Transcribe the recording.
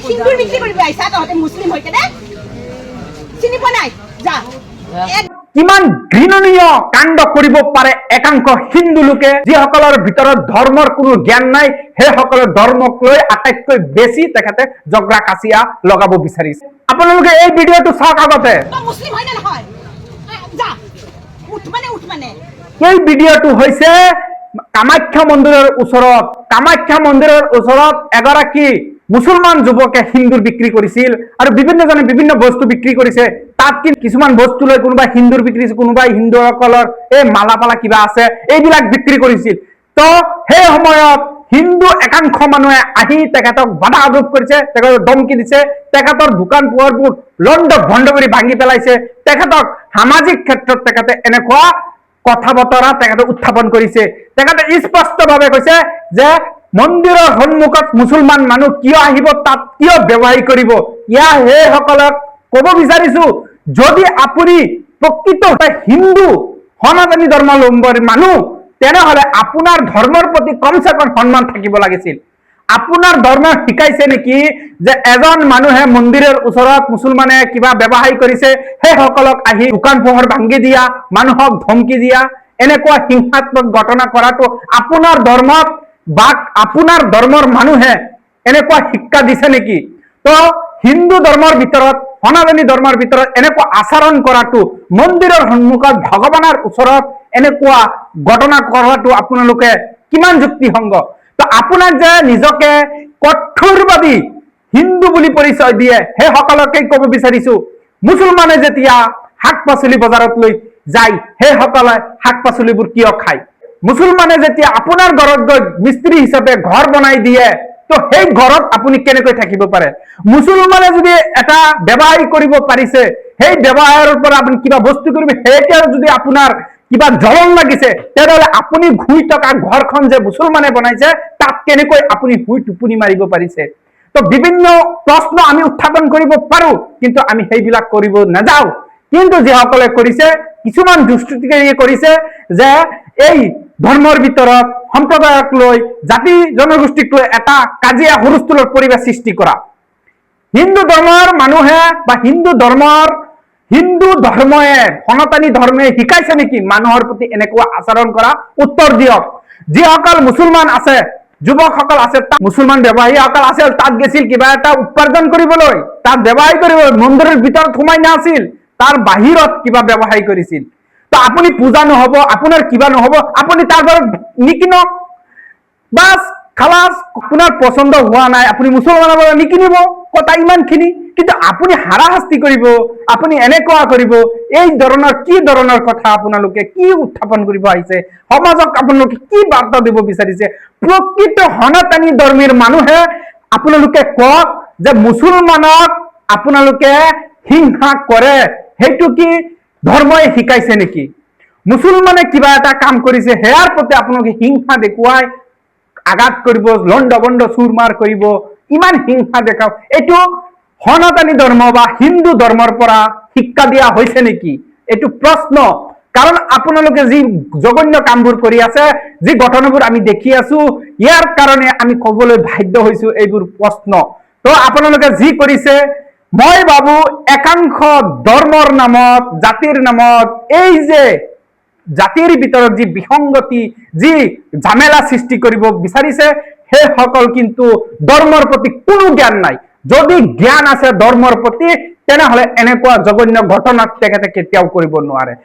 সিন্দুৰ বিক্ৰী কৰিব আহিছা তহঁতে মুছলিম হৈ কেনে চিনি পোৱা নাই যা কিমান ঘৃণনীয় কাণ্ড কৰিব পাৰে একাংশ হিন্দু লোকে যিসকলৰ ভিতৰত ধৰ্মৰ কোনো জ্ঞান নাই সেইসকলৰ ধৰ্মক লৈ আটাইতকৈ বেছি তেখেতে জগৰা কাচিয়া লগাব বিচাৰিছে আপোনালোকে এই ভিডিঅ'টো চাওক আগতে মুছলিম হয় নে নহয় যা উঠ মানে এই ভিডিঅ'টো হৈছে কামাখ্যা মন্দিৰৰ ওচৰত এগৰাকী মুছলমান যুৱকে হিন্দুৰ বিক্ৰী কৰিছিল আৰু বিভিন্নজনে বিভিন্ন বস্তু বিক্ৰী কৰিছে তাত কিছুমান বস্তু লৈ কোনোবাই হিন্দুৰ বিক্ৰী কৰিছে কোনোবাই হিন্দুসকলৰ এই মালা পালা কিবা আছে এইবিলাক বিক্ৰী কৰিছিল তো সেই সময়ত হিন্দু একাংশ মানুহে আহি তেখেতক বাধা আৰোপ কৰিছে তেখেতক ধমকি দিছে তেখেতৰ দোকান পোহাৰবোৰ লণ্ড ভণ্ড কৰি ভাঙি পেলাইছে তেখেতক সামাজিক ক্ষেত্ৰত তেখেতে এনেকুৱা কথা বতৰা তেখেতে উত্থাপন কৰিছে তেখেতে স্পষ্টভাৱে কৈছে যে মন্দিৰৰ সন্মুখত মুছলমান মানুহ কিয় আহিব তাত কিয় ব্যৱসায় কৰিব সেইসকলক ক'ব বিচাৰিছো যদি আপুনি প্ৰকৃত হিন্দু সনাতনী ধৰ্মাৱলম্বী মানুহ তেনেহলে আপোনাৰ ধৰ্মৰ প্ৰতি কমচে কম সন্মান থাকিব লাগিছিল আপোনাৰ ধৰ্ম শিকাইছে নেকি যে এজন মানুহে মন্দিৰৰ ওচৰত মুছলমানে কিবা ব্যৱসায় কৰিছে সেইসকলক আহি দোকান পোহৰ ভাঙি দিয়া মানুহক ধমকি দিয়া এনেকুৱা হিংসাত্মক ঘটনা কৰাটো আপোনাৰ ধৰ্মত বা আপোনাৰ ধৰ্মৰ মানুহে এনেকুৱা শিক্ষা দিছে নেকি তো হিন্দু ধৰ্মৰ ভিতৰত সনাতনী ধৰ্মৰ ভিতৰত এনেকুৱা আচৰণ কৰাটো মন্দিৰৰ সন্মুখত ভগৱানৰ ওচৰত এনেকুৱা ঘটনা কৰাটো আপোনালোকে কিমান যুক্তিসংগ তো আপোনাক যে নিজকে কঠোৰবাদী হিন্দু বুলি পৰিচয় দিয়ে সেইসকলকে ক'ব বিচাৰিছো মুছলমানে যেতিয়া শাক পাচলি বজাৰত লৈ যায় সেইসকলে শাক পাচলিবোৰ কিয় খায় মুছলমানে যেতিয়া আপোনাৰ ঘৰত গৈ মিস্ত্ৰী হিচাপে ঘৰ বনাই দিয়ে তো সেই ঘৰত আপুনি কেনেকৈ থাকিব পাৰে মুছলমানে যদি এটা ব্যৱসায় কৰিব পাৰিছে সেই ব্যৱসায়ৰ পৰা আপুনি কিবা বস্তু কৰিব সেইটাৰ যদি আপোনাৰ কিবা জ্বলন লাগিছে তেতিয়াহ'লে আপুনি ঘুই থকা ঘৰখন যে মুছলমানে বনাইছে তাত কেনেকৈ আপুনি শুই টোপনি মাৰিব পাৰিছে তো বিভিন্ন প্ৰশ্ন আমি উত্থাপন কৰিব পাৰো কিন্তু আমি সেইবিলাক কৰিব নাযাওঁ কিন্তু যিসকলে কৰিছে কিছুমান দুষ্কৃতিকাৰীয়ে কৰিছে যে এই ধৰ্মৰ ভিতৰত সম্প্ৰদায়ক লৈ জাতি জনগোষ্ঠীক লৈ এটা কাজিয়া হুলস্থুলৰ পৰিৱেশ সৃষ্টি কৰা হিন্দু ধৰ্মৰ মানুহে বা হিন্দু ধৰ্ময়ে সনাতনী ধৰ্মে শিকাইছে নেকি মানুহৰ প্ৰতি এনেকুৱা আচৰণ কৰা উত্তৰ দিয়ক যিসকল মুছলমান আছে যুৱকসকল আছে মুছলমান ব্যৱসায়ীসকল আছিল তাত গৈছিল কিবা এটা উপাৰ্জন কৰিবলৈ তাত ব্যৱসায় কৰিব মন্দিৰৰ ভিতৰত সোমাই নাছিল তাৰ বাহিৰত কিবা ব্যৱসায় কৰিছিল তো আপুনি পূজা নহব আপোনাৰ কিবা নহব আপুনি তাৰ পৰা নিকিনক বাস খালাস আপোনাৰ পছন্দ হোৱা নাই আপুনি মুছলমানৰ পৰা নিকিনিব কথা ইমানখিনি কিন্তু আপুনি হাৰাশাস্তি কৰিব আপুনি এনেকুৱা কৰিব এই ধৰণৰ কথা আপোনালোকে কি উত্থাপন কৰিব আহিছে সমাজক আপোনালোকে কি বাৰ্তা দিব বিচাৰিছে প্ৰকৃত সনাতনী ধৰ্মীৰ মানুহে আপোনালোকে কওক যে মুছলমানক আপোনালোকে হিংসা কৰে সেইটো কি ধৰ্মই শিকাইছে নেকি মুছলমানে কিবা এটা কাম কৰিছে হেয়াৰ প্ৰতি আপোনালোকে হিংসা দেখুৱাই আঘাত কৰিব লণ্ড বণ্ড চুৰমাৰ কৰিব ইমান হিংসা দেখাও এইটো সনাতনী ধৰ্ম বা হিন্দু ধৰ্মৰ পৰা শিক্ষা দিয়া হৈছে নেকি এইটো প্ৰশ্ন কাৰণ আপোনালোকে যি জঘন্য কামবোৰ কৰি আছে যি ঘটনাবোৰ আমি দেখি আছো ইয়াৰ কাৰণে আমি ক'বলৈ বাধ্য হৈছো এইবোৰ প্ৰশ্ন তো আপোনালোকে যি কৰিছে মই ভাবো একাংশ ধৰ্মৰ নামত জাতিৰ নামত এই যে জাতিৰ ভিতৰত যি বিসংগতি যি ঝামেলা সৃষ্টি কৰিব বিচাৰিছে সেইসকল কিন্তু ধৰ্মৰ প্ৰতি কোনো জ্ঞান নাই যদি জ্ঞান আছে ধৰ্মৰ প্ৰতি তেনেহলে এনেকুৱা জঘন্য ঘটনা তেখেতে কেতিয়াও কৰিব নোৱাৰে